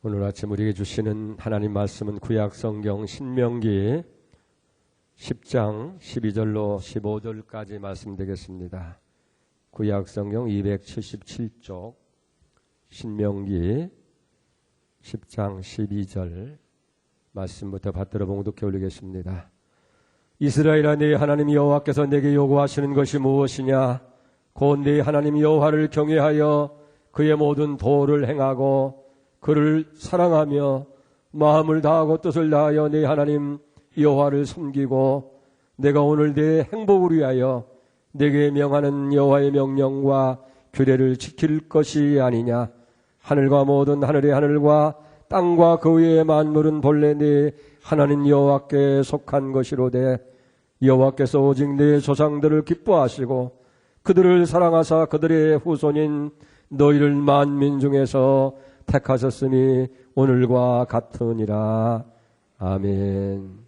오늘 아침 우리에게 주시는 하나님 말씀은 구약 성경 신명기 10장 12절로 15절까지 말씀되겠습니다. 구약 성경 277쪽 신명기 10장 12절 말씀부터 받들어 봉독해 올리겠습니다. 이스라엘아, 네 하나님 여호와께서 내게 요구하시는 것이 무엇이냐? 곧 네 하나님 여호와를 경외하여 그의 모든 도를 행하고 그를 사랑하며 마음을 다하고 뜻을 다하여 네 하나님 여호와를 섬기고 내가 오늘 내 행복을 위하여 내게 명하는 여호와의 명령과 규례를 지킬 것이 아니냐? 하늘과 모든 하늘의 하늘과 땅과 그 위의 만물은 본래 네 하나님 여호와께 속한 것이로되 여호와께서 오직 네 조상들을 기뻐하시고 그들을 사랑하사 그들의 후손인 너희를 만민 중에서 택하셨으니 오늘과 같으니라. 아멘. Amen.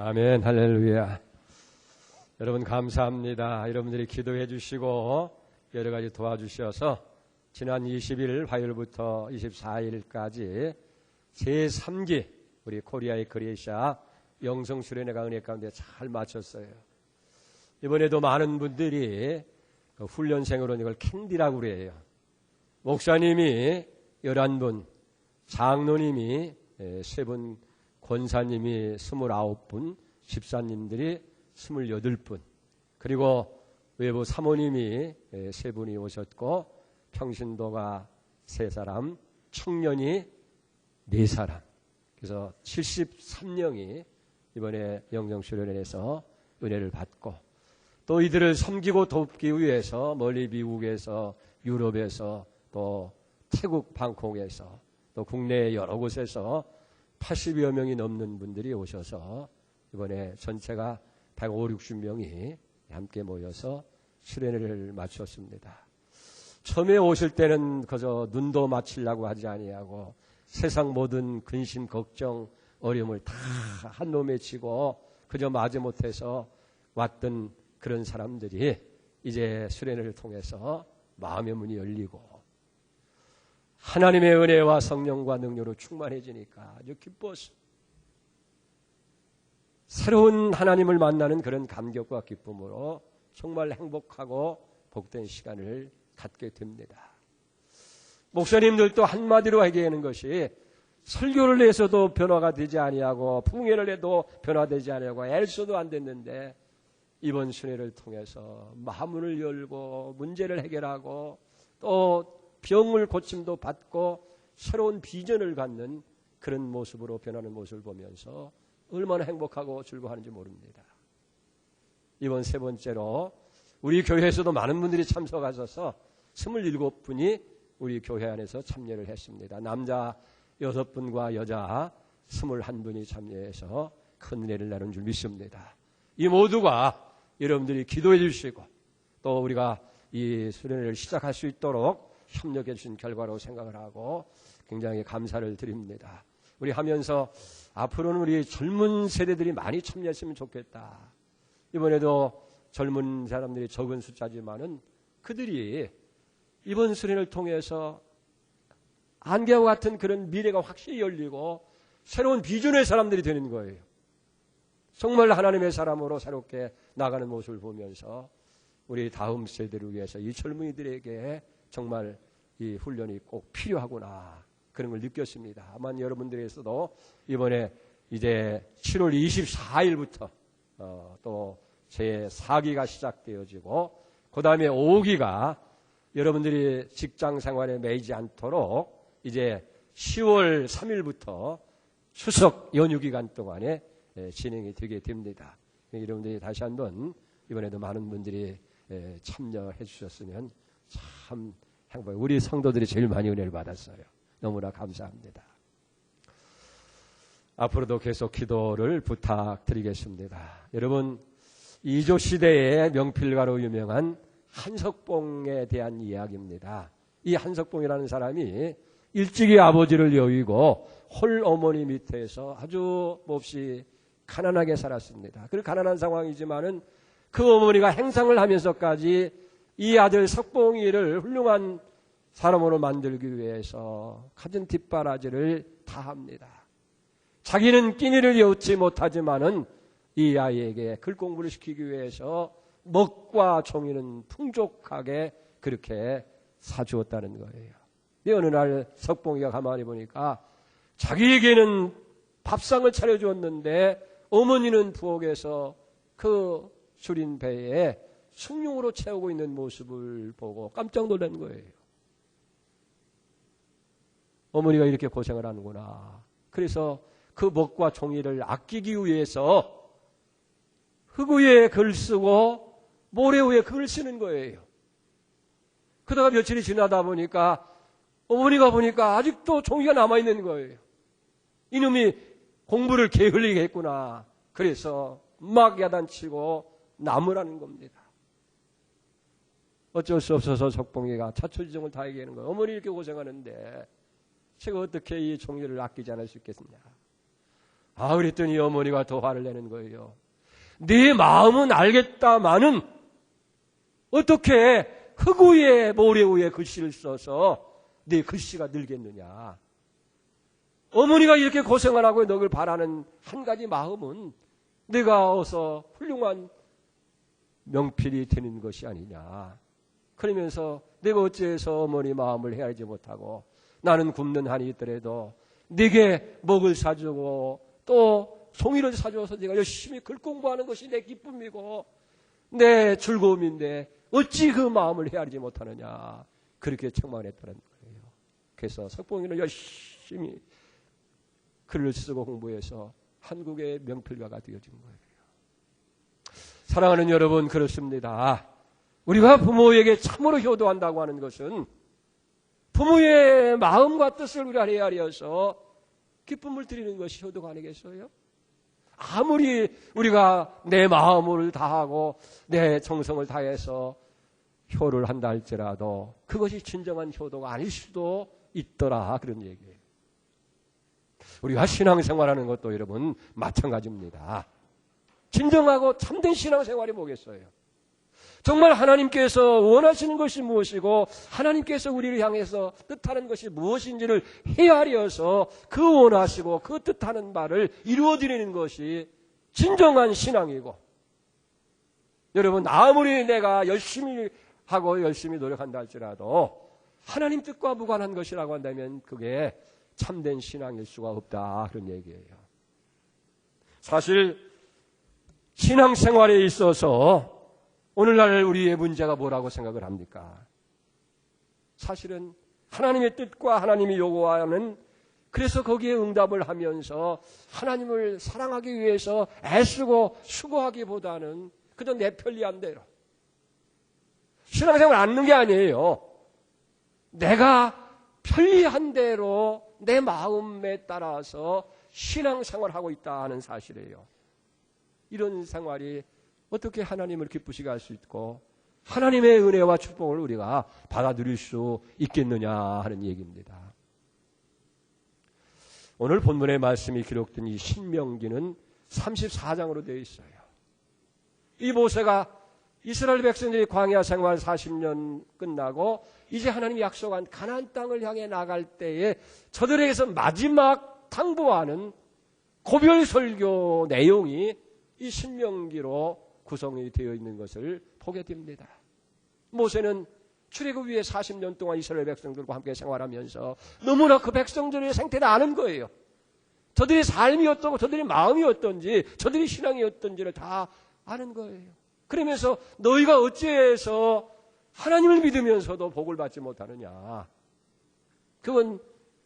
아멘, 할렐루야. 여러분 감사합니다. 여러분들이 기도해 주시고 여러 가지 도와주셔서 지난 20일 화요일부터 24일까지 제3기 우리 코리아의 그레이샤 영성 수련회가 은혜 가운데 잘 마쳤어요. 이번에도 많은 분들이 훈련생으로 이걸 캔디라고 그래요. 목사님이 11분, 장로님이 3분, 권사님이 29분, 집사님들이 28분, 그리고 외부 사모님이 3분이 오셨고 평신도가 3사람, 청년이 4사람, 그래서 73명이 이번에 영성수련회에서 은혜를 받고 또 이들을 섬기고 돕기 위해서 멀리 미국에서 유럽에서 또 태국 방콕에서 또 국내 여러 곳에서 80여 명이 넘는 분들이 오셔서 이번에 전체가 150, 60명이 함께 모여서 수련회를 마쳤습니다. 처음에 오실 때는 그저 눈도 맞추려고 하지 아니하고 세상 모든 근심, 걱정, 어려움을 다 한 놈에 치고 그저 마지 못해서 왔던 그런 사람들이 이제 수련회를 통해서 마음의 문이 열리고 하나님의 은혜와 성령과 능력으로 충만해지니까 아주 기뻤어. 새로운 하나님을 만나는 그런 감격과 기쁨으로 정말 행복하고 복된 시간을 갖게 됩니다. 목사님들도 한마디로 얘기하는 것이 설교를 해서도 변화가 되지 아니하고 풍요를 해도 변화되지 아니하고 애써도 안 됐는데 이번 순회를 통해서 마음을 열고 문제를 해결하고 또 병을 고침도 받고 새로운 비전을 갖는 그런 모습으로 변하는 모습을 보면서 얼마나 행복하고 즐거워하는지 모릅니다. 이번 3번째로 우리 교회에서도 많은 분들이 참석하셔서 27분이 우리 교회 안에서 참여를 했습니다. 남자 6분과 여자 21분이 참여해서 큰 은혜를 나눈 줄 믿습니다. 이 모두가 여러분들이 기도해 주시고 또 우리가 이 수련회를 시작할 수 있도록 협력해 주신 결과로 생각을 하고 굉장히 감사를 드립니다. 우리 하면서 앞으로는 우리 젊은 세대들이 많이 참여했으면 좋겠다. 이번에도 젊은 사람들이 적은 숫자지만은 그들이 이번 수련을 통해서 안개와 같은 그런 미래가 확실히 열리고 새로운 비전의 사람들이 되는 거예요. 정말 하나님의 사람으로 새롭게 나가는 모습을 보면서 우리 다음 세대를 위해서 이 젊은이들에게 정말 이 훈련이 꼭 필요하구나 그런 걸 느꼈습니다. 아마 여러분들에서도 이번에 이제 7월 24일부터 또 제4기가 시작되어지고 그 다음에 5기가 여러분들이 직장 생활에 매이지 않도록 이제 10월 3일부터 추석 연휴 기간 동안에 진행이 되게 됩니다. 여러분들이 다시 한번 이번에도 많은 분들이 참여해 주셨으면 참 행복해요. 우리 성도들이 제일 많이 은혜를 받았어요. 너무나 감사합니다. 앞으로도 계속 기도를 부탁드리겠습니다. 여러분, 이조 시대의 명필가로 유명한 한석봉에 대한 이야기입니다. 이 한석봉이라는 사람이 일찍이 아버지를 여의고 홀 어머니 밑에서 아주 몹시 가난하게 살았습니다. 그 가난한 상황이지만은 그 어머니가 행상을 하면서까지 이 아들 석봉이를 훌륭한 사람으로 만들기 위해서 갖은 뒷바라지를 다 합니다. 자기는 끼니를 여우지 못하지만은 이 아이에게 글 공부를 시키기 위해서 먹과 종이는 풍족하게 그렇게 사주었다는 거예요. 근데 어느 날 석봉이가 가만히 보니까 자기에게는 밥상을 차려주었는데 어머니는 부엌에서 그 줄인 배에 숭늉으로 채우고 있는 모습을 보고 깜짝 놀란 거예요. 어머니가 이렇게 고생을 하는구나. 그래서 그 먹과 종이를 아끼기 위해서 흙 위에 글 쓰고 모래 위에 글을 쓰는 거예요. 그러다가 며칠이 지나다 보니까 어머니가 보니까 아직도 종이가 남아있는 거예요. 이놈이 공부를 게을리게 했구나. 그래서 막 야단치고 나무라는 겁니다. 어쩔 수 없어서 석봉이가 자초지종을 다 얘기하는 거예요. 어머니 이렇게 고생하는데 제가 어떻게 이 종이를 아끼지 않을 수 있겠느냐. 그랬더니 어머니가 더 화를 내는 거예요. 네 마음은 알겠다마는 어떻게 흙 위에 모래 위에 글씨를 써서 네 글씨가 늘겠느냐. 어머니가 이렇게 고생을 하고 너를 바라는 한 가지 마음은 내가 어서 훌륭한 명필이 되는 것이 아니냐. 그러면서 내가 어째서 어머니 마음을 헤아리지 못하고 나는 굶는 한이 있더라도 네게 먹을 사주고 또 송이를 사줘서 네가 열심히 글 공부하는 것이 내 기쁨이고 내 즐거움인데 어찌 그 마음을 헤아리지 못하느냐. 그렇게 책망했다는 거예요. 그래서 석봉이는 열심히 글을 쓰고 공부해서 한국의 명필가가 되어진 거예요. 사랑하는 여러분, 그렇습니다. 우리가 부모에게 참으로 효도한다고 하는 것은 부모의 마음과 뜻을 우리가 헤아려서 기쁨을 드리는 것이 효도가 아니겠어요? 아무리 우리가 내 마음을 다하고 내 정성을 다해서 효를 한다 할지라도 그것이 진정한 효도가 아닐 수도 있더라, 그런 얘기예요. 우리가 신앙생활하는 것도 여러분 마찬가지입니다. 진정하고 참된 신앙생활이 뭐겠어요? 정말 하나님께서 원하시는 것이 무엇이고 하나님께서 우리를 향해서 뜻하는 것이 무엇인지를 헤아려서 그 원하시고 그 뜻하는 바를 이루어드리는 것이 진정한 신앙이고, 여러분 아무리 내가 열심히 하고 열심히 노력한다 할지라도 하나님 뜻과 무관한 것이라고 한다면 그게 참된 신앙일 수가 없다, 그런 얘기예요. 사실 신앙생활에 있어서 오늘날 우리의 문제가 뭐라고 생각을 합니까? 사실은 하나님의 뜻과 하나님이 요구하는, 그래서 거기에 응답을 하면서 하나님을 사랑하기 위해서 애쓰고 수고하기보다는 그저 내 편리한 대로 신앙생활을 않는 게 아니에요. 내가 편리한 대로 내 마음에 따라서 신앙생활하고 있다 하는 사실이에요. 이런 생활이 어떻게 하나님을 기쁘시게 할 수 있고 하나님의 은혜와 축복을 우리가 받아 누릴 수 있겠느냐 하는 얘기입니다. 오늘 본문의 말씀이 기록된 이 신명기는 34장으로 되어 있어요. 이 모세가 이스라엘 백성들이 광야 생활 40년 끝나고 이제 하나님이 약속한 가나안 땅을 향해 나갈 때에 저들에게서 마지막 당부하는 고별 설교 내용이 이 신명기로 구성이 되어 있는 것을 보게 됩니다. 모세는 출애굽 위에 40년 동안 이스라엘 백성들과 함께 생활하면서 너무나 그 백성들의 생태를 아는 거예요. 저들의 삶이 어떻고 저들의 마음이 어떤지 저들의 신앙이 어떤지를 다 아는 거예요. 그러면서 너희가 어찌해서 하나님을 믿으면서도 복을 받지 못하느냐. 그건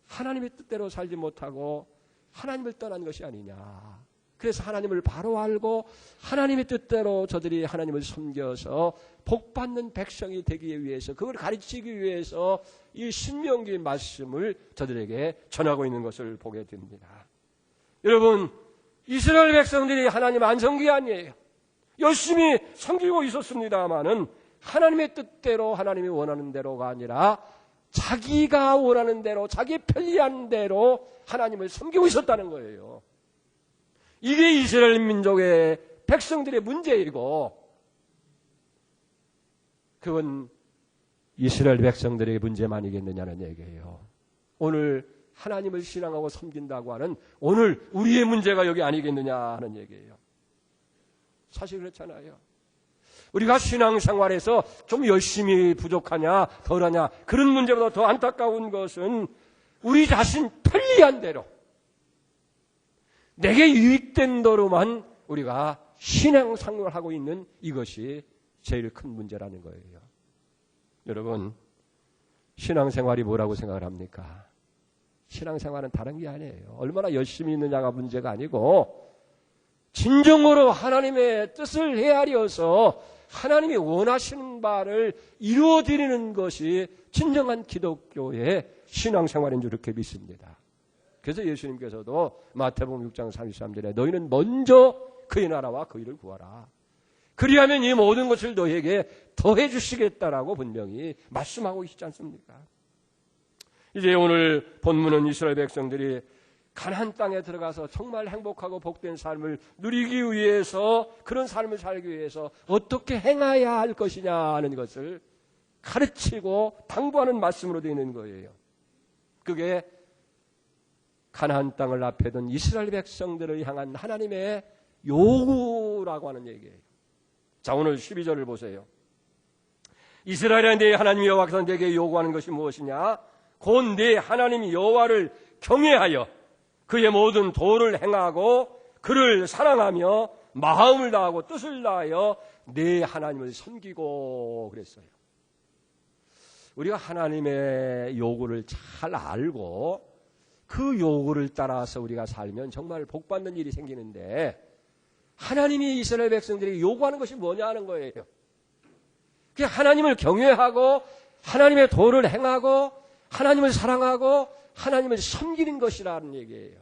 하나님의 뜻대로 살지 못하고 하나님을 떠난 것이 아니냐. 그래서 하나님을 바로 알고 하나님의 뜻대로 저들이 하나님을 섬겨서 복받는 백성이 되기 위해서, 그걸 가르치기 위해서 이 신명기 말씀을 저들에게 전하고 있는 것을 보게 됩니다. 여러분, 이스라엘 백성들이 하나님 안 섬긴 게 아니에요. 열심히 섬기고 있었습니다마는 하나님의 뜻대로 하나님이 원하는 대로가 아니라 자기가 원하는 대로 자기 편리한 대로 하나님을 섬기고 있었다는 거예요. 이게 이스라엘 민족의 백성들의 문제이고 그건 이스라엘 백성들의 문제만이겠느냐는 얘기예요. 오늘 하나님을 신앙하고 섬긴다고 하는 오늘 우리의 문제가 여기 아니겠느냐 하는 얘기예요. 사실 그렇잖아요. 우리가 신앙생활에서 좀 열심히 부족하냐 덜하냐 그런 문제보다 더 안타까운 것은 우리 자신 편리한 대로 내게 유익된 대로만 우리가 신앙생활을 하고 있는 이것이 제일 큰 문제라는 거예요. 여러분, 신앙생활이 뭐라고 생각을 합니까? 신앙생활은 다른 게 아니에요. 얼마나 열심히 있느냐가 문제가 아니고 진정으로 하나님의 뜻을 헤아려서 하나님이 원하시는 바를 이루어드리는 것이 진정한 기독교의 신앙생활인 줄 그렇게 믿습니다. 그래서 예수님께서도 마태복음 6장 33절에 너희는 먼저 그의 나라와 그 일을 구하라. 그리하면 이 모든 것을 너희에게 더해 주시겠다라고 분명히 말씀하고 있지 않습니까? 이제 오늘 본문은 이스라엘 백성들이 가나안 땅에 들어가서 정말 행복하고 복된 삶을 누리기 위해서, 그런 삶을 살기 위해서 어떻게 행해야 할 것이냐 하는 것을 가르치고 당부하는 말씀으로 되어 있는 거예요. 그게 가나안 땅을 앞에 둔 이스라엘 백성들을 향한 하나님의 요구라고 하는 얘기예요. 자, 오늘 12절을 보세요. 이스라엘아, 네 하나님 여호와께서 네게 요구하는 것이 무엇이냐? 곧 네 하나님 여호와를 경외하여 그의 모든 도를 행하고 그를 사랑하며 마음을 다하고 뜻을 다하여 네 하나님을 섬기고 그랬어요. 우리가 하나님의 요구를 잘 알고 그 요구를 따라서 우리가 살면 정말 복받는 일이 생기는데, 하나님이 이스라엘 백성들이 요구하는 것이 뭐냐 하는 거예요. 그게 하나님을 경외하고 하나님의 도를 행하고 하나님을 사랑하고 하나님을 섬기는 것이라는 얘기예요.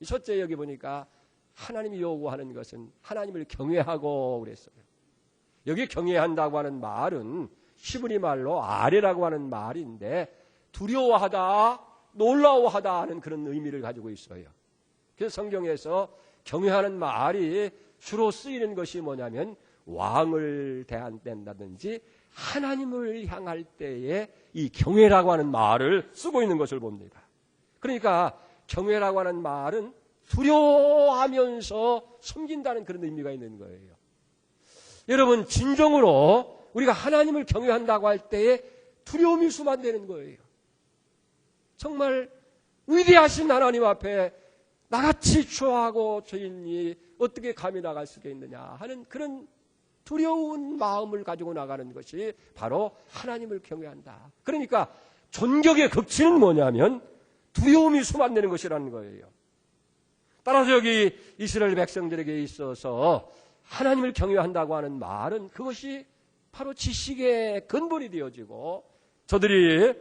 첫째, 여기 보니까 하나님이 요구하는 것은 하나님을 경외하고 그랬어요. 여기 경외한다고 하는 말은 히브리 말로 아레라고 하는 말인데, 두려워하다, 놀라워하다 하는 그런 의미를 가지고 있어요. 그래서 성경에서 경외하는 말이 주로 쓰이는 것이 뭐냐면 왕을 대한다든지 하나님을 향할 때에 이 경외라고 하는 말을 쓰고 있는 것을 봅니다. 그러니까 경외라고 하는 말은 두려워하면서 섬긴다는 그런 의미가 있는 거예요. 여러분, 진정으로 우리가 하나님을 경외한다고 할 때에 두려움이 수반되는 거예요. 정말 위대하신 하나님 앞에 나같이 추하고 죄인이 어떻게 감히 나갈 수가 있느냐 하는 그런 두려운 마음을 가지고 나가는 것이 바로 하나님을 경외한다. 그러니까 존경의 극치는 뭐냐면 두려움이 수반되는 것이라는 거예요. 따라서 여기 이스라엘 백성들에게 있어서 하나님을 경외한다고 하는 말은 그것이 바로 지식의 근본이 되어지고 저들이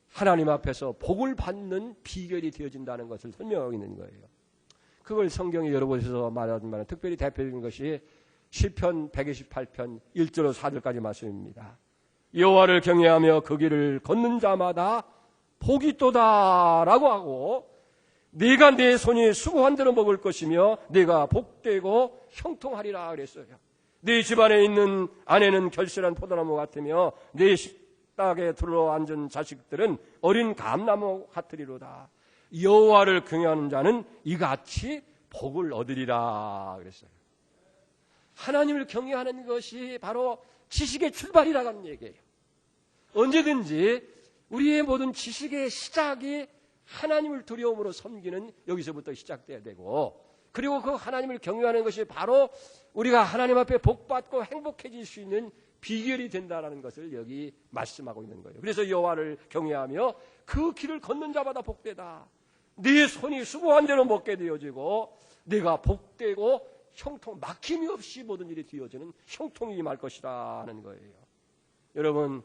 하나님 앞에서 복을 받는 비결이 되어진다는 것을 설명하고 있는 거예요. 그걸 성경에 여러 곳에서 말하지만 특별히 대표적인 것이 시편 128편 1절로 4절까지 말씀입니다. 여호와를 경외하며 그 길을 걷는 자마다 복이 있도다라고 하고, 네가 내 손이 수고한 대로 먹을 것이며 네가 복되고 형통하리라 그랬어요. 네 집안에 있는 아내는 결실한 포도나무 같으며 네 식탁에 둘러앉은 자식들은 어린 감나무 같으리로다. 여호와를 경외하는 자는 이같이 복을 얻으리라 그랬어요. 하나님을 경외하는 것이 바로 지식의 출발이라는 얘기예요. 언제든지 우리의 모든 지식의 시작이 하나님을 두려움으로 섬기는 여기서부터 시작돼야 되고, 그리고 그 하나님을 경외하는 것이 바로 우리가 하나님 앞에 복받고 행복해질 수 있는 비결이 된다는 것을 여기 말씀하고 있는 거예요. 그래서 여호와를 경외하며 그 길을 걷는 자마다 복되다. 네 손이 수고한 대로 먹게 되어지고 네가 복되고 형통, 막힘이 없이 모든 일이 되어지는 형통이 임할 것이다 하는 거예요. 여러분,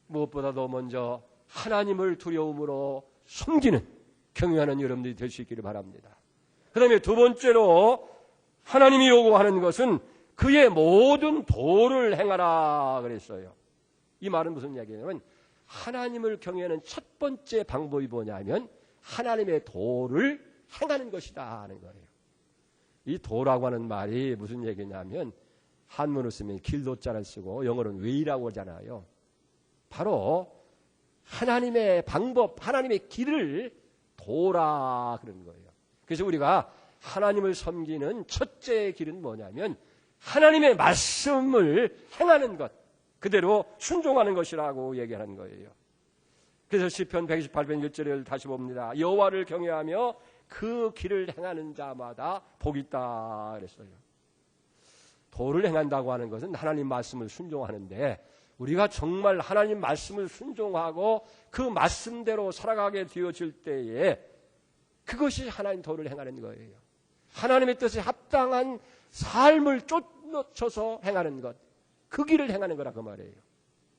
무엇보다도 먼저 하나님을 두려움으로 섬기는 경외하는 여러분들이 될 수 있기를 바랍니다. 그 다음에 두 번째로 하나님이 요구하는 것은 그의 모든 도를 행하라 그랬어요. 이 말은 무슨 이야기냐면 하나님을 경외하는 첫 번째 방법이 뭐냐면 하나님의 도를 행하는 것이다 하는 거예요. 이 도라고 하는 말이 무슨 얘기냐면 한문으로 쓰면 길도자를 쓰고 영어로는 way라고 하잖아요. 바로 하나님의 방법, 하나님의 길을 도라 그런 거예요. 그래서 우리가 하나님을 섬기는 첫째 길은 뭐냐면 하나님의 말씀을 행하는 것, 그대로 순종하는 것이라고 얘기하는 거예요. 그래서 시편 128편 1절을 다시 봅니다. 여호와를 경외하며 그 길을 행하는 자마다 복이 있다 그랬어요. 도를 행한다고 하는 것은 하나님 말씀을 순종하는데, 우리가 정말 하나님 말씀을 순종하고 그 말씀대로 살아가게 되어질 때에 그것이 하나님 도를 행하는 거예요. 하나님의 뜻에 합당한 삶을 쫓아서 행하는 것, 그 길을 행하는 거라 그 말이에요.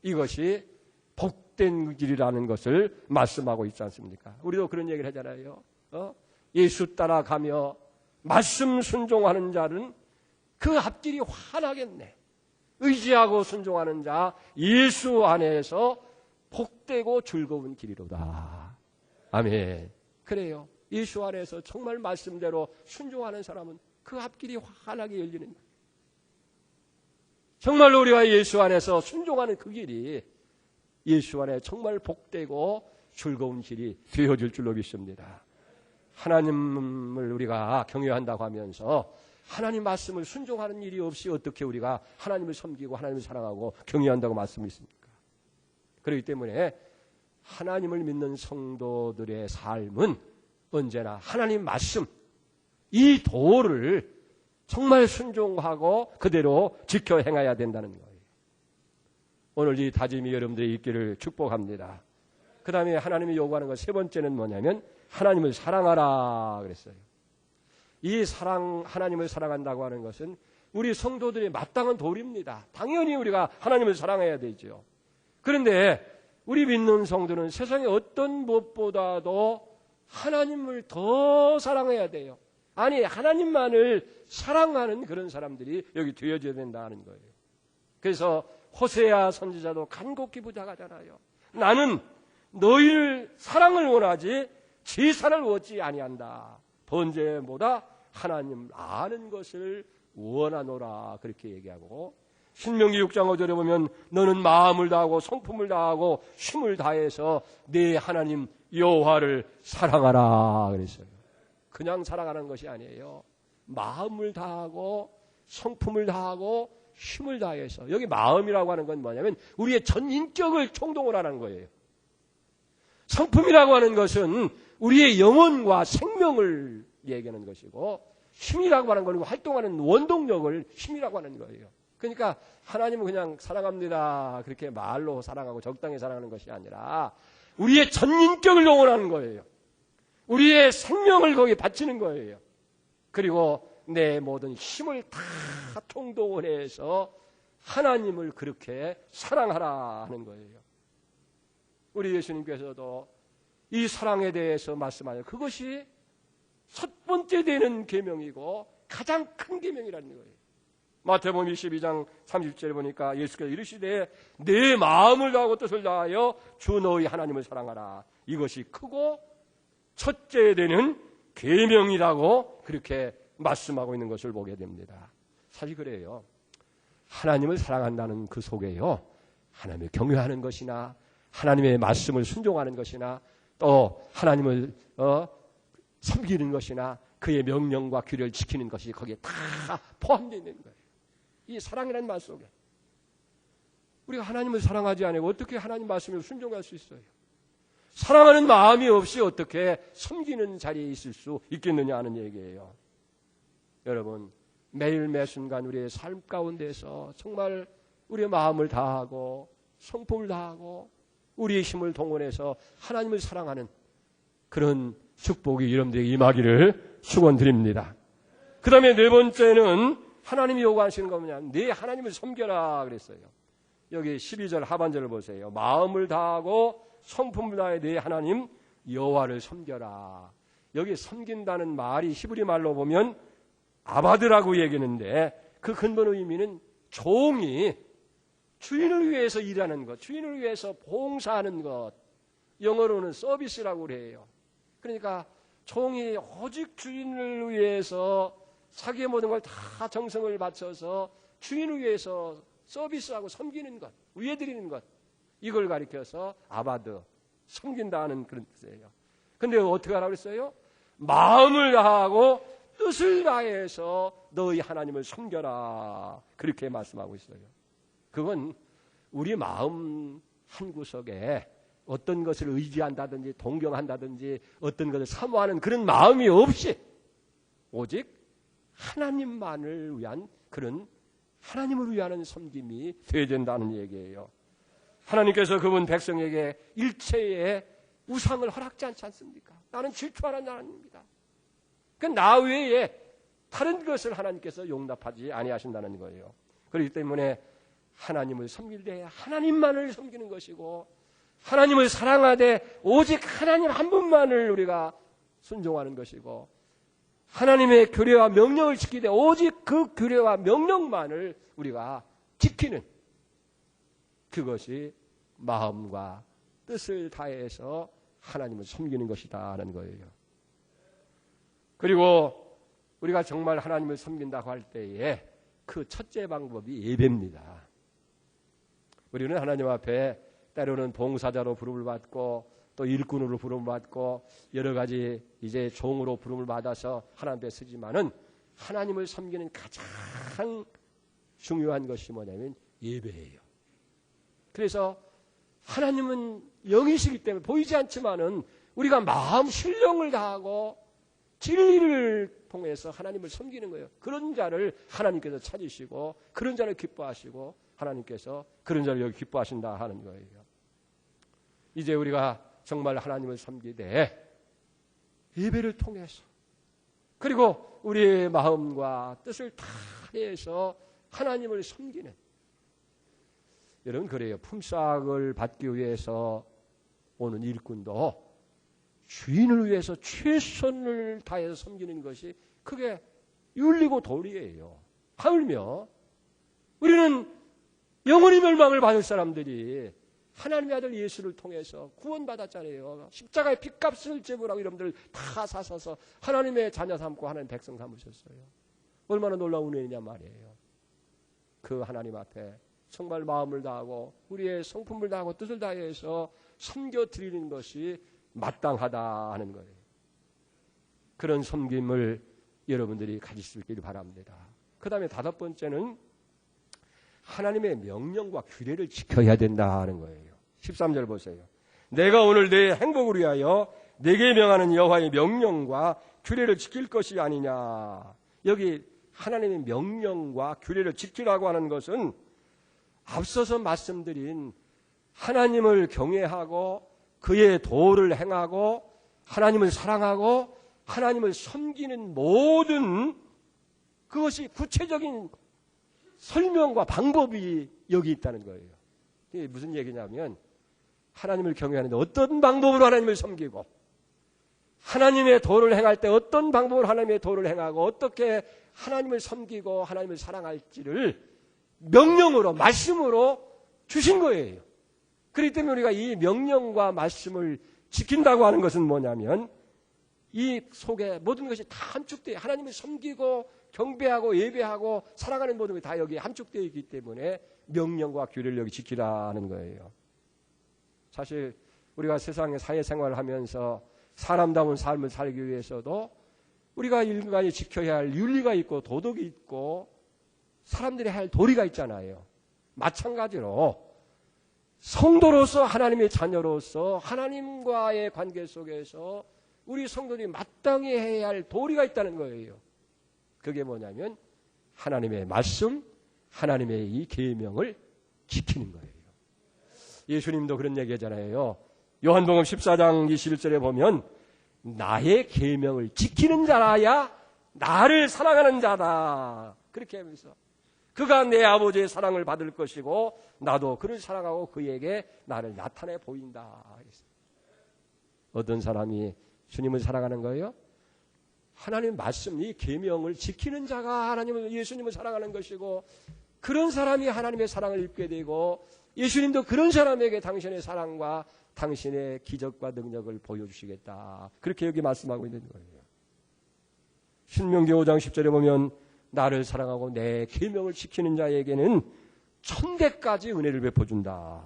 이것이 복된 길이라는 것을 말씀하고 있지 않습니까? 우리도 그런 얘기를 하잖아요. 예수 따라가며 말씀 순종하는 자는 그 앞길이 환하겠네. 의지하고 순종하는 자 예수 안에서 복되고 즐거운 길이로다. 아멘. 그래요. 예수 안에서 정말 말씀대로 순종하는 사람은 그 앞길이 환하게 열리는 거예요. 정말로 우리가 예수 안에서 순종하는 그 길이 예수 안에 정말 복되고 즐거운 길이 되어질 줄로 믿습니다. 하나님을 우리가 경외한다고 하면서 하나님 말씀을 순종하는 일이 없이 어떻게 우리가 하나님을 섬기고 하나님을 사랑하고 경외한다고 말씀했습니까? 그렇기 때문에 하나님을 믿는 성도들의 삶은 언제나 하나님 말씀, 이 도를 정말 순종하고 그대로 지켜 행해야 된다는 거예요. 오늘 이 다짐이 여러분들이 있기를 축복합니다. 그 다음에 하나님이 요구하는 것 세 번째는 뭐냐면 하나님을 사랑하라 그랬어요. 이 하나님을 사랑한다고 하는 것은 우리 성도들의 마땅한 도리입니다. 당연히 우리가 하나님을 사랑해야 되죠. 그런데 우리 믿는 성도는 세상의 어떤 무엇보다도 하나님을 더 사랑해야 돼요. 아니, 하나님만을 사랑하는 그런 사람들이 여기 되어져야 된다는 거예요. 그래서 호세아 선지자도 간곡히 부탁하잖아요. 나는 너희를 사랑을 원하지 제사를 얻지 아니한다. 번제보다 하나님 아는 것을 원하노라 그렇게 얘기하고, 신명기 6장 5절에 보면 너는 마음을 다하고 성품을 다하고 힘을 다해서 내 하나님 여호와를 사랑하라 그랬어요. 그냥 사랑하는 것이 아니에요. 마음을 다하고 성품을 다하고 힘을 다해서, 여기 마음이라고 하는 건 뭐냐면 우리의 전 인격을 총동을 하는 거예요. 성품이라고 하는 것은 우리의 영혼과 생명을 얘기하는 것이고, 힘이라고 하는 건 활동하는 원동력을 힘이라고 하는 거예요. 그러니까 하나님은 그냥 사랑합니다 그렇게 말로 사랑하고 적당히 사랑하는 것이 아니라 우리의 전 인격을 영원하는 거예요. 우리의 생명을 거기에 바치는 거예요. 그리고 내 모든 힘을 다 총동원해서 하나님을 그렇게 사랑하라 하는 거예요. 우리 예수님께서도 이 사랑에 대해서 말씀하여 그것이 첫 번째 되는 계명이고 가장 큰 계명이라는 거예요. 마태복음 22장 30절에 보니까 예수께서 이르시되 내 마음을 다하고 뜻을 다하여 주 너희 하나님을 사랑하라. 이것이 크고 첫째 되는 계명이라고 그렇게 말씀하고 있는 것을 보게 됩니다. 사실 그래요. 하나님을 사랑한다는 그 속에요, 하나님을 경외하는 것이나 하나님의 말씀을 순종하는 것이나 또 하나님을 섬기는 것이나 그의 명령과 규례를 지키는 것이 거기에 다 포함되어 있는 거예요. 이 사랑이라는 말 속에 우리가 하나님을 사랑하지 않고 어떻게 하나님 말씀을 순종할 수 있어요? 사랑하는 마음이 없이 어떻게 섬기는 자리에 있을 수 있겠느냐 하는 얘기예요. 여러분, 매일 매 순간 우리의 삶 가운데서 정말 우리의 마음을 다하고 성품을 다하고 우리의 힘을 동원해서 하나님을 사랑하는 그런 축복이 여러분들에게 임하기를 축원드립니다. 그 다음에 네 번째는 하나님이 요구하시는 거 뭐냐? 네 하나님을 섬겨라 그랬어요. 여기 12절 하반절을 보세요. 마음을 다하고 성품을 다해 네 하나님 여호와를 섬겨라. 여기 섬긴다는 말이 히브리 말로 보면 아바드라고 얘기하는데 그 근본 의미는 종이 주인을 위해서 일하는 것, 주인을 위해서 봉사하는 것, 영어로는 서비스라고 그래요. 그러니까 종이 오직 주인을 위해서 자기의 모든 걸 다 정성을 바쳐서 주인을 위해서 서비스하고 섬기는 것, 위해드리는 것, 이걸 가리켜서 아바드, 섬긴다는 그런 뜻이에요. 근데 어떻게 하라고 그랬어요? 마음을 다하고 뜻을 다해서 너희 하나님을 섬겨라. 그렇게 말씀하고 있어요. 그건 우리 마음 한구석에 어떤 것을 의지한다든지 동경한다든지 어떤 것을 사모하는 그런 마음이 없이 오직 하나님만을 위한 그런 하나님을 위하는 섬김이 되어야 된다는 얘기예요. 하나님께서 그분 백성에게 일체의 우상을 허락지 않지 않습니까? 나는 질투하는 하나님입니다. 그 나 외에 다른 것을 하나님께서 용납하지 아니하신다는 거예요. 그렇기 때문에 하나님을 섬길 때 하나님만을 섬기는 것이고 하나님을 사랑하되 오직 하나님 한 분만을 우리가 순종하는 것이고 하나님의 규례와 명령을 지키되 오직 그 규례와 명령만을 우리가 지키는 그것이 마음과 뜻을 다해서 하나님을 섬기는 것이다 하는 거예요. 그리고 우리가 정말 하나님을 섬긴다고 할 때에 그 첫째 방법이 예배입니다. 우리는 하나님 앞에 때로는 봉사자로 부름을 받고 또 일꾼으로 부름을 받고 여러 가지 이제 종으로 부름을 받아서 하나님 앞에 서지만은 하나님을 섬기는 가장 중요한 것이 뭐냐면 예배예요. 그래서 하나님은 영이시기 때문에 보이지 않지만은 우리가 마음 신령을 다하고 진리를 통해서 하나님을 섬기는 거예요. 그런 자를 하나님께서 찾으시고 그런 자를 기뻐하시고 하나님께서 그런 자를 여기 기뻐하신다 하는 거예요. 이제 우리가 정말 하나님을 섬기되 예배를 통해서 그리고 우리의 마음과 뜻을 다해서 하나님을 섬기는, 여러분 그래요. 품삯을 받기 위해서 오는 일꾼도 주인을 위해서 최선을 다해서 섬기는 것이 그게 윤리고 도리예요. 하물며 우리는 영원히 멸망을 받을 사람들이 하나님의 아들 예수를 통해서 구원받았잖아요. 십자가의 핏값을 지불하고 여러분들 다 사셔서 하나님의 자녀 삼고 하나님 백성 삼으셨어요. 얼마나 놀라운 은혜냐 말이에요. 그 하나님 앞에 정말 마음을 다하고 우리의 성품을 다하고 뜻을 다해서 섬겨드리는 것이 마땅하다 하는 거예요. 그런 섬김을 여러분들이 가질 수 있기를 바랍니다. 그 다음에 다섯 번째는 하나님의 명령과 규례를 지켜야 된다 하는 거예요. 13절 보세요. 내가 오늘 내 행복을 위하여 내게 명하는 여호와의 명령과 규례를 지킬 것이 아니냐. 여기 하나님의 명령과 규례를 지키라고 하는 것은 앞서서 말씀드린 하나님을 경외하고 그의 도를 행하고 하나님을 사랑하고 하나님을 섬기는 모든 그것이 구체적인 설명과 방법이 여기 있다는 거예요. 이게 무슨 얘기냐면 하나님을 경외하는데 어떤 방법으로 하나님을 섬기고 하나님의 도를 행할 때 어떤 방법으로 하나님의 도를 행하고 어떻게 하나님을 섬기고 하나님을 사랑할지를 명령으로 말씀으로 주신 거예요. 그렇기 때문에 우리가 이 명령과 말씀을 지킨다고 하는 것은 뭐냐면 이 속에 모든 것이 다 함축되어 하나님을 섬기고 경배하고 예배하고 살아가는 모든 것이 다 여기 함축되어 있기 때문에 명령과 규례를 여기 지키라 하는 거예요. 사실 우리가 세상의 사회생활을 하면서 사람다운 삶을 살기 위해서도 우리가 인간이 지켜야 할 윤리가 있고 도덕이 있고 사람들이 할 도리가 있잖아요. 마찬가지로 성도로서 하나님의 자녀로서 하나님과의 관계 속에서 우리 성도들이 마땅히 해야 할 도리가 있다는 거예요. 그게 뭐냐면 하나님의 말씀, 하나님의 이 계명을 지키는 거예요. 예수님도 그런 얘기하잖아요. 요한복음 14장 21절에 보면 나의 계명을 지키는 자라야 나를 사랑하는 자다. 그렇게 하면서 그가 내 아버지의 사랑을 받을 것이고 나도 그를 사랑하고 그에게 나를 나타내 보인다. 어떤 사람이 주님을 사랑하는 거예요? 하나님 말씀, 이 계명을 지키는 자가 하나님을, 예수님을 사랑하는 것이고 그런 사람이 하나님의 사랑을 입게 되고 예수님도 그런 사람에게 당신의 사랑과 당신의 기적과 능력을 보여주시겠다. 그렇게 여기 말씀하고 있는 거예요. 신명기 5장 10절에 보면 나를 사랑하고 내 계명을 지키는 자에게는 천대까지 은혜를 베풀어준다.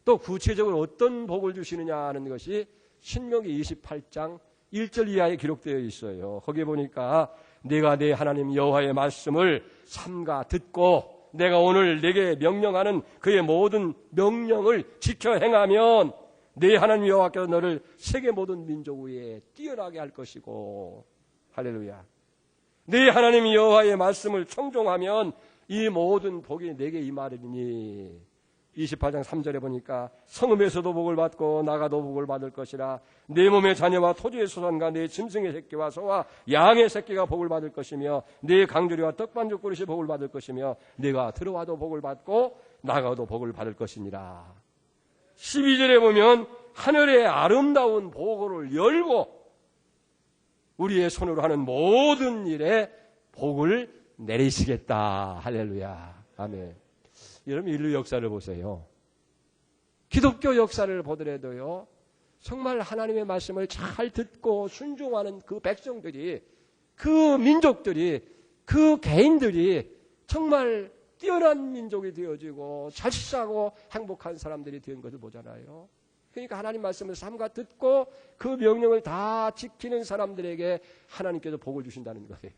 또 구체적으로 어떤 복을 주시느냐 하는 것이 신명기 28장 1절 이하에 기록되어 있어요. 거기에 보니까 내가 내 하나님 여호와의 말씀을 삼가 듣고 내가 오늘 내게 명령하는 그의 모든 명령을 지켜 행하면 내 하나님 여호와께서 너를 세계 모든 민족 위에 뛰어나게 할 것이고 할렐루야. 내 하나님 여호와의 말씀을 청종하면 이 모든 복이 내게 임하리니 28장 3절에 보니까 성읍에서도 복을 받고 나가도 복을 받을 것이라 내 몸의 자녀와 토지의 소산과 내 짐승의 새끼와 소와 양의 새끼가 복을 받을 것이며 내 강주리와 떡반죽 그릇이 복을 받을 것이며 내가 들어와도 복을 받고 나가도 복을 받을 것이니라. 12절에 보면 하늘의 아름다운 보고를 열고 우리의 손으로 하는 모든 일에 복을 내리시겠다. 할렐루야. 아멘. 여러분 인류 역사를 보세요. 기독교 역사를 보더라도요. 정말 하나님의 말씀을 잘 듣고 순종하는 그 백성들이, 그 민족들이, 그 개인들이 정말 뛰어난 민족이 되어지고 잘싸고 행복한 사람들이 된 것을 보잖아요. 그러니까 하나님 말씀을 삼가 듣고 그 명령을 다 지키는 사람들에게 하나님께서 복을 주신다는 거예요.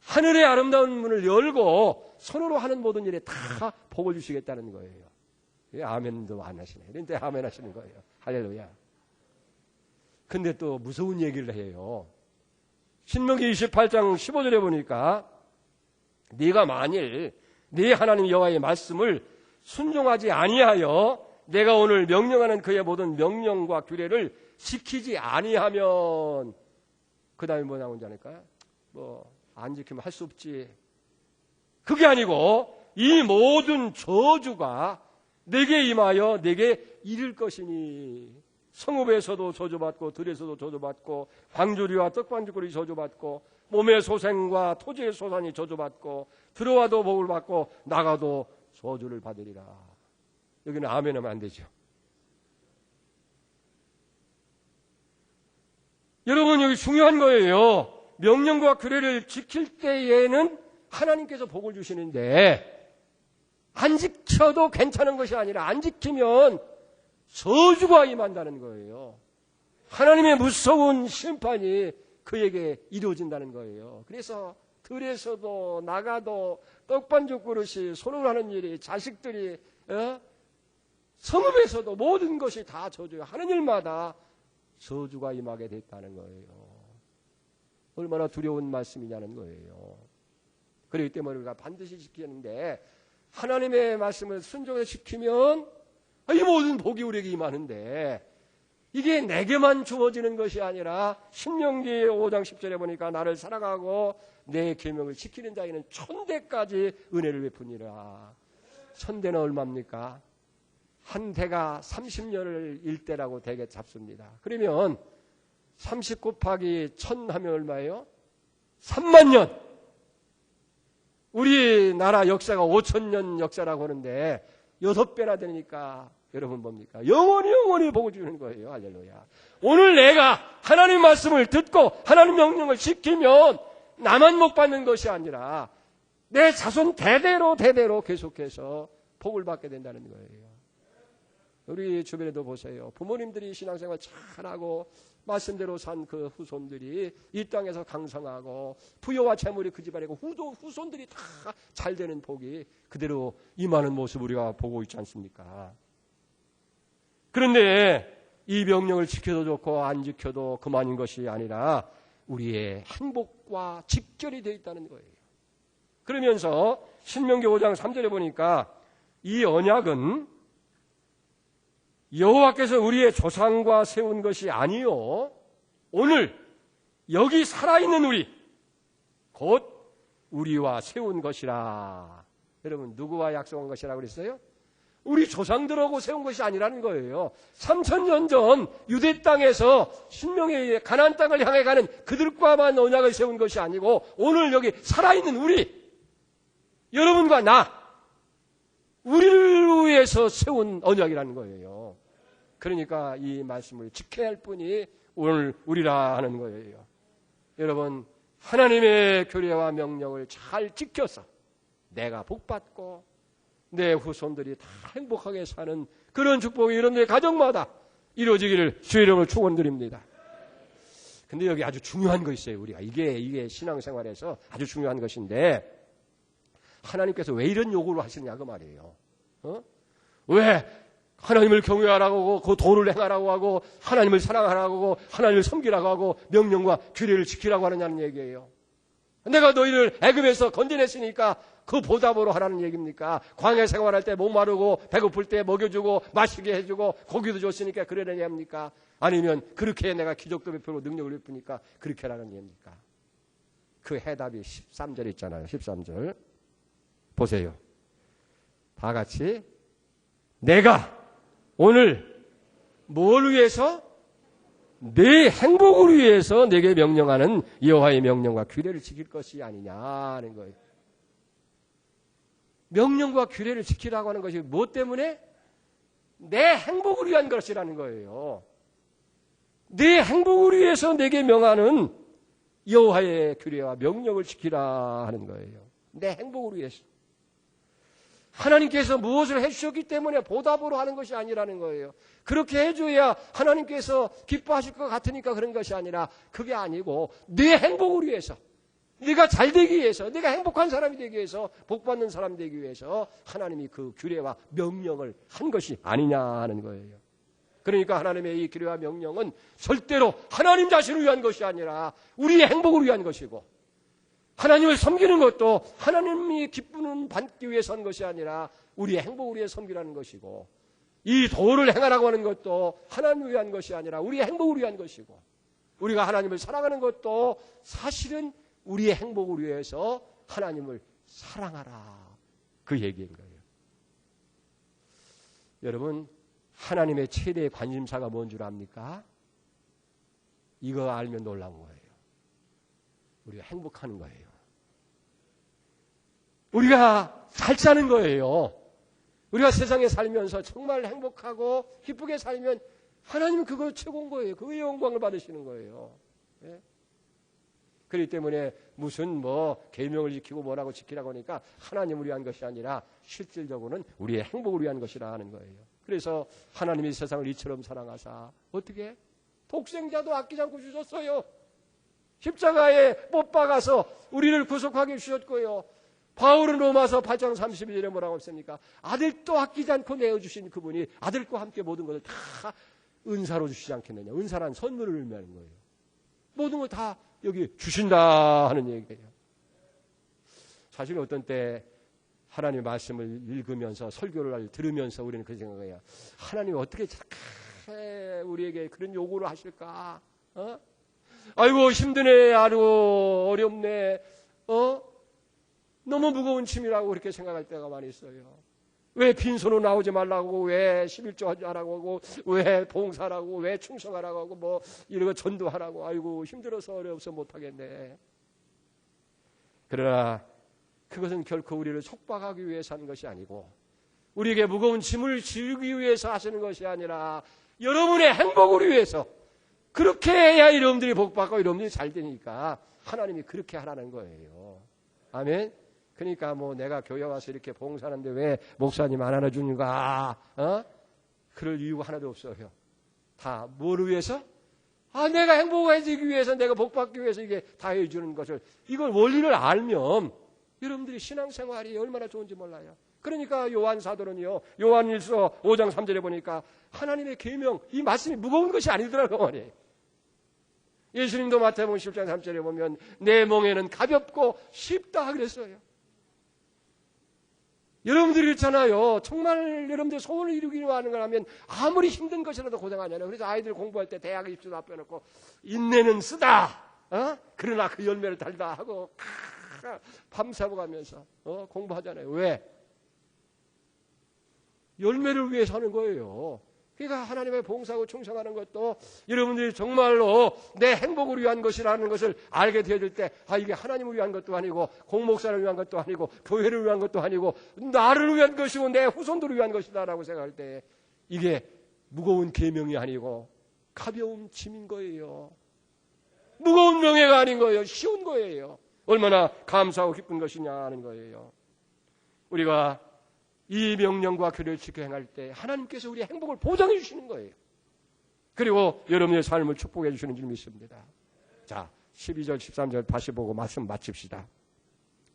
하늘의 아름다운 문을 열고 손으로 하는 모든 일에 다 복을 주시겠다는 거예요. 아멘도 안 하시네. 그런데 아멘 하시는 거예요. 할렐루야. 근데 또 무서운 얘기를 해요. 신명기 28장 15절에 보니까 네가 만일 네 하나님 여호와의 말씀을 순종하지 아니하여 내가 오늘 명령하는 그의 모든 명령과 규례를 지키지 아니하면, 그 다음에 뭐 나오는지 아닐까요? 안 지키면 할 수 없지. 그게 아니고 이 모든 저주가 내게 임하여 내게 이를 것이니, 성읍에서도 저주받고 들에서도 저주받고 광주리와 떡반죽거리 저주받고 몸의 소생과 토지의 소산이 저주받고 들어와도 복을 받고 나가도 저주를 받으리라. 여기는 아멘 하면 안 되죠. 여러분, 여기 중요한 거예요. 명령과 규례를 지킬 때에는 하나님께서 복을 주시는데 안 지켜도 괜찮은 것이 아니라 안 지키면 저주가 임한다는 거예요. 하나님의 무서운 심판이 그에게 이루어진다는 거예요. 그래서 들에서도 나가도 떡반죽 그릇이, 손으로 하는 일이, 자식들이, 성읍에서도 모든 것이 다 저주예요. 하는 일마다 저주가 임하게 됐다는 거예요. 얼마나 두려운 말씀이냐는 거예요. 그렇기 때문에 우리가 반드시 지키는데, 하나님의 말씀을 순종해서 지키면 이 모든 복이 우리에게 임하는데, 이게 내게만 주어지는 것이 아니라 신명기 5장 10절에 보니까 나를 사랑하고 내 계명을 지키는 자에게는 천대까지 은혜를 베푸니라. 천대는 얼마입니까? 한 대가 30년을 일대라고 대개 잡습니다. 그러면 30 곱하기 1000 하면 얼마예요? 3만 년. 우리나라 역사가 5000년 역사라고 하는데 6배나 되니까 여러분 뭡니까? 영원히 복을 주는 거예요. 할렐루야. 오늘 내가 하나님 말씀을 듣고 하나님 명령을 지키면 나만 못 받는 것이 아니라 내 자손 대대로 계속해서 복을 받게 된다는 거예요. 우리 주변에도 보세요. 부모님들이 신앙생활 잘하고 말씀대로 산 그 후손들이 이 땅에서 강성하고 부여와 재물이 그 집안이고 후손들이 다 잘 되는 복이 그대로 임하는 모습 우리가 보고 있지 않습니까? 그런데 이 명령을 지켜도 좋고 안 지켜도 그만인 것이 아니라 우리의 행복과 직결이 되어 있다는 거예요. 그러면서 신명기 5장 3절에 보니까 이 언약은 여호와께서 우리의 조상과 세운 것이 아니요 오늘 여기 살아있는 우리 곧 우리와 세운 것이라. 여러분, 누구와 약속한 것이라고 그랬어요? 우리 조상들하고 세운 것이 아니라는 거예요. 3000년 전 유대 땅에서 신명의 가나안 땅을 향해 가는 그들과만 언약을 세운 것이 아니고 오늘 여기 살아있는 우리, 여러분과 나, 우리를 위해서 세운 언약이라는 거예요. 그러니까 이 말씀을 지켜야 할 분이 오늘 우리라 하는 거예요. 여러분, 하나님의 규례와 명령을 잘 지켜서 내가 복받고 내 후손들이 다 행복하게 사는 그런 축복이 여러분들의 가정마다 이루어지기를 주의 이름으로 축원드립니다. 근데 여기 아주 중요한 거 있어요. 우리가 이게 신앙생활에서 아주 중요한 것인데, 하나님께서 왜 이런 요구를 하시느냐고 말이에요. 왜 하나님을 경외하라고 하고 그 도를 행하라고 하고 하나님을 사랑하라고 하고 하나님을 섬기라고 하고 명령과 규례를 지키라고 하느냐는 얘기예요. 내가 너희를 애굽에서 건져냈으니까 그 보답으로 하라는 얘기입니까? 광야 생활할 때 목마르고 배고플 때 먹여주고 마시게 해주고 고기도 줬으니까 그러는 얘기입니까? 아니면 그렇게 내가 기적도 베풀고 능력을 베푸니까 그렇게 하라는 얘기입니까? 그 해답이 13절 있잖아요. 13절 보세요. 다 같이 내가 오늘 뭘 위해서? 내 행복을 위해서 내게 명령하는 여호와의 명령과 규례를 지킬 것이 아니냐는 거예요. 명령과 규례를 지키라고 하는 것이 무엇 때문에? 내 행복을 위한 것이라는 거예요. 내 행복을 위해서 내게 명하는 여호와의 규례와 명령을 지키라 하는 거예요. 내 행복을 위해서. 하나님께서 무엇을 해주셨기 때문에 보답으로 하는 것이 아니라는 거예요. 그렇게 해줘야 하나님께서 기뻐하실 것 같으니까 그런 것이 아니라 그게 아니고 내 행복을 위해서, 네가 잘 되기 위해서, 네가 행복한 사람이 되기 위해서, 복받는 사람이 되기 위해서 하나님이 그 규례와 명령을 한 것이 아니냐 하는 거예요. 그러니까 하나님의 이 규례와 명령은 절대로 하나님 자신을 위한 것이 아니라 우리의 행복을 위한 것이고, 하나님을 섬기는 것도 하나님이 기쁨을 받기 위해서 한 것이 아니라 우리의 행복을 위해 섬기라는 것이고, 이 도를 행하라고 하는 것도 하나님을 위한 것이 아니라 우리의 행복을 위한 것이고, 우리가 하나님을 사랑하는 것도 사실은 우리의 행복을 위해서 하나님을 사랑하라, 그 얘기인 거예요. 여러분, 하나님의 최대의 관심사가 뭔 줄 압니까? 이거 알면 놀라운 거예요. 우리가 행복하는 거예요. 우리가 잘 사는 거예요. 우리가 세상에 살면서 정말 행복하고 기쁘게 살면 하나님은 그거 최고인 거예요. 그의 영광을 받으시는 거예요. 예? 그렇기 때문에 무슨 계명을 지키고 뭐라고 지키라고 하니까 하나님을 위한 것이 아니라 실질적으로는 우리의 행복을 위한 것이라 하는 거예요. 그래서 하나님이 세상을 이처럼 사랑하사 어떻게? 독생자도 아끼지 않고 주셨어요. 십자가에 못 박아서 우리를 구속하게 주셨고요. 바울은 로마서 8장 31절에 뭐라고 했습니까? 아들도 아끼지 않고 내어주신 그분이 아들과 함께 모든 것을 다 은사로 주시지 않겠느냐. 은사란 선물을 의미하는 거예요. 모든 걸 다 여기 주신다 하는 얘기예요. 사실 어떤 때 하나님의 말씀을 읽으면서 설교를 들으면서 우리는 그 생각이에요. 하나님이 어떻게 저렇게 우리에게 그런 요구를 하실까? 아이고 힘드네, 아이고 어렵네, 너무 무거운 짐이라고 그렇게 생각할 때가 많이 있어요. 왜 빈손으로 나오지 말라고, 왜 11조 하라고 하고, 왜 봉사라고, 왜 충성하라고 하고, 이런 거 전도하라고, 아이고 힘들어서 어려워서 못하겠네. 그러나 그것은 결코 우리를 속박하기 위해서 하는 것이 아니고, 우리에게 무거운 짐을 지우기 위해서 하시는 것이 아니라 여러분의 행복을 위해서, 그렇게 해야 여러분들이 복받고 여러분들이 잘 되니까 하나님이 그렇게 하라는 거예요. 아멘. 그러니까 내가 교회 와서 이렇게 봉사하는데 왜 목사님 안 안아주는가? 그럴 이유가 하나도 없어요. 다 뭐를 위해서? 내가 행복해지기 위해서, 내가 복받기 위해서 이게 다 해주는 것을, 이걸 원리를 알면 여러분들이 신앙생활이 얼마나 좋은지 몰라요. 그러니까 요한 사도는요, 요한일서 5장 3절에 보니까 하나님의 계명, 이 말씀이 무거운 것이 아니더라고 말이에요. 예수님도 마태복음 10장 3절에 보면 내 멍에는 가볍고 쉽다 그랬어요. 여러분들이 그렇잖아요. 정말 여러분들 소원을 이루기로 하는 걸 하면 아무리 힘든 것이라도 고생하잖아요. 그래서 아이들 공부할 때 대학 입시도 앞에 놓고 인내는 쓰다, 그러나 그 열매를 달다 하고 밤새고 가면서 공부하잖아요. 왜? 열매를 위해서 하는 거예요. 그러니까 하나님의 봉사하고 충성하는 것도 여러분들이 정말로 내 행복을 위한 것이라는 것을 알게 되어질 때, 이게 하나님을 위한 것도 아니고 공목사를 위한 것도 아니고 교회를 위한 것도 아니고 나를 위한 것이고 내 후손들을 위한 것이다라고 생각할 때 이게 무거운 계명이 아니고 가벼운 짐인 거예요. 무거운 명예가 아닌 거예요. 쉬운 거예요. 얼마나 감사하고 기쁜 것이냐 하는 거예요. 우리가 이 명령과 규례를 지켜 행할 때 하나님께서 우리의 행복을 보장해 주시는 거예요. 그리고 여러분의 삶을 축복해 주시는 줄 믿습니다. 자, 12절 13절 다시 보고 말씀 마칩시다.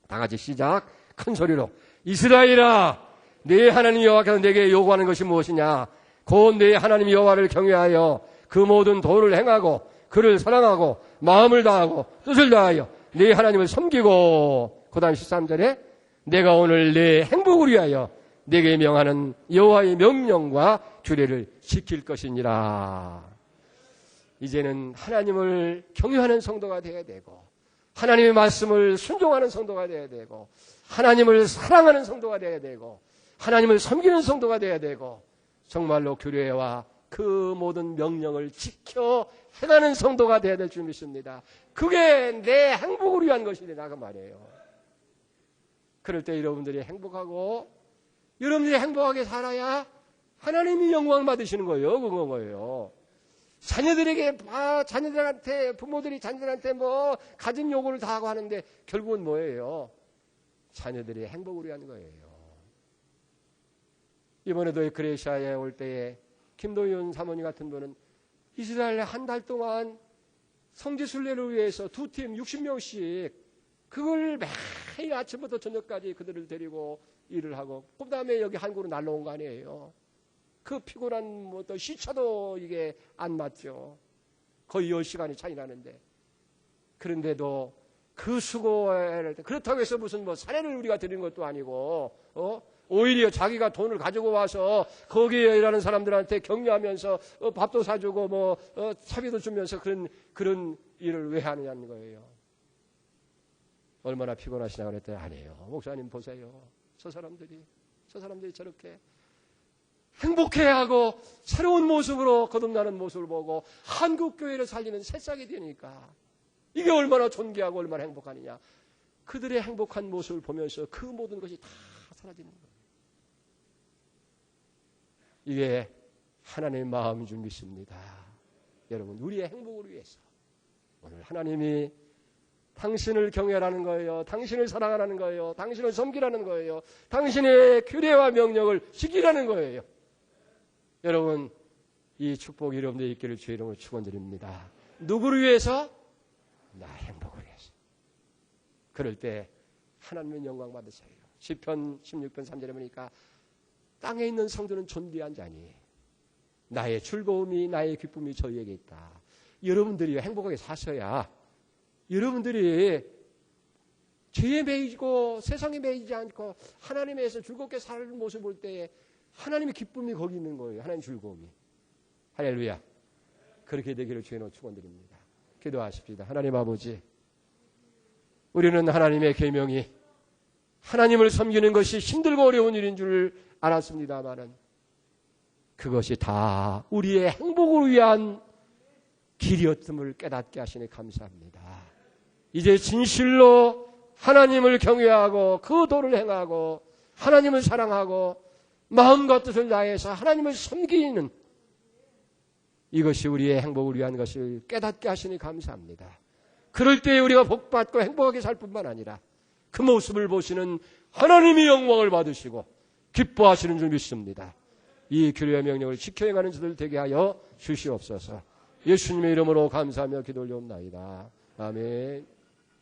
다 같이 시작. 큰 소리로 이스라엘아, 네 하나님 여호와께서 내게 요구하는 것이 무엇이냐? 곧 네 하나님 여호와를 경외하여 그 모든 도를 행하고 그를 사랑하고 마음을 다하고 뜻을 다하여 네 하나님을 섬기고, 그 다음 13절에 내가 오늘 내 행복을 위하여 내게 명하는 여호와의 명령과 규례를 지킬 것이니라. 이제는 하나님을 경외하는 성도가 되어야 되고, 하나님의 말씀을 순종하는 성도가 되어야 되고, 하나님을 사랑하는 성도가 되어야 되고, 하나님을 섬기는 성도가 되어야 되고, 정말로 규례와 그 모든 명령을 지켜 행하는 성도가 되어야 될 줄 믿습니다. 그게 내 행복을 위한 것이다 그 말이에요. 그럴 때 여러분들이 행복하고 여러분들이 행복하게 살아야 하나님이 영광 받으시는 거예요. 그건 거예요. 자녀들한테, 부모들이 자녀들한테 뭐 가진 요구를 다 하고 하는데 결국은 뭐예요? 자녀들이 행복을 위한 거예요. 이번에도 에크레시아에 올 때에 김도윤 사모님 같은 분은 이스라엘에 한 달 동안 성지순례를 위해서 두 팀 60명씩 그걸 매일 아침부터 저녁까지 그들을 데리고 일을 하고 그 다음에 여기 한국으로 날라온 거 아니에요. 그 피곤한 뭐 또 시차도 이게 안 맞죠. 거의 10시간이 차이 나는데. 그런데도 그 수고를 그렇다고 해서 무슨 뭐 사례를 우리가 드리는 것도 아니고 오히려 자기가 돈을 가지고 와서 거기에 일하는 사람들한테 격려하면서 밥도 사주고 뭐 차비도 주면서 그런 일을 왜 하느냐는 거예요. 얼마나 피곤하시냐 그랬더니 아니에요. 목사님 보세요. 저 사람들이 저렇게 행복해하고 새로운 모습으로 거듭나는 모습을 보고 한국교회를 살리는 새싹이 되니까 이게 얼마나 존귀하고 얼마나 행복하느냐. 그들의 행복한 모습을 보면서 그 모든 것이 다 사라지는 거예요. 이게 하나님의 마음인 줄 믿습니다. 여러분, 우리의 행복을 위해서 오늘 하나님이 당신을 경외하라는 거예요. 당신을 사랑하라는 거예요. 당신을 섬기라는 거예요. 당신의 규례와 명령을 지키라는 거예요. 여러분, 이 축복이 여러분들의 있기를 주의 이름으로 축원드립니다. 누구를 위해서? 나의 행복을 위해서. 그럴 때 하나님의 영광 받으세요. 시편 16편 3절에 보니까 땅에 있는 성도는 존귀한 자니 나의 즐거움이 나의 기쁨이 저희에게 있다. 여러분들이 행복하게 사셔야 여러분들이 죄에 매이고 세상에 매이지 않고 하나님에서 즐겁게 사는 모습을 볼 때에 하나님의 기쁨이 거기 있는 거예요. 하나님의 즐거움이. 할렐루야. 그렇게 되기를 주의 축원드립니다. 기도하십시다. 하나님 아버지, 우리는 하나님의 계명이 하나님을 섬기는 것이 힘들고 어려운 일인 줄 알았습니다마는 그것이 다 우리의 행복을 위한 길이었음을 깨닫게 하시니 감사합니다. 이제 진실로 하나님을 경외하고 그 도를 행하고 하나님을 사랑하고 마음과 뜻을 다해서 하나님을 섬기는 이것이 우리의 행복을 위한 것을 깨닫게 하시니 감사합니다. 그럴 때 우리가 복받고 행복하게 살 뿐만 아니라 그 모습을 보시는 하나님의 영광을 받으시고 기뻐하시는 줄 믿습니다. 이 규례의 명령을 지켜 행하는 자들 되게 하여 주시옵소서. 예수님의 이름으로 감사하며 기도 올려옵나이다. 아멘.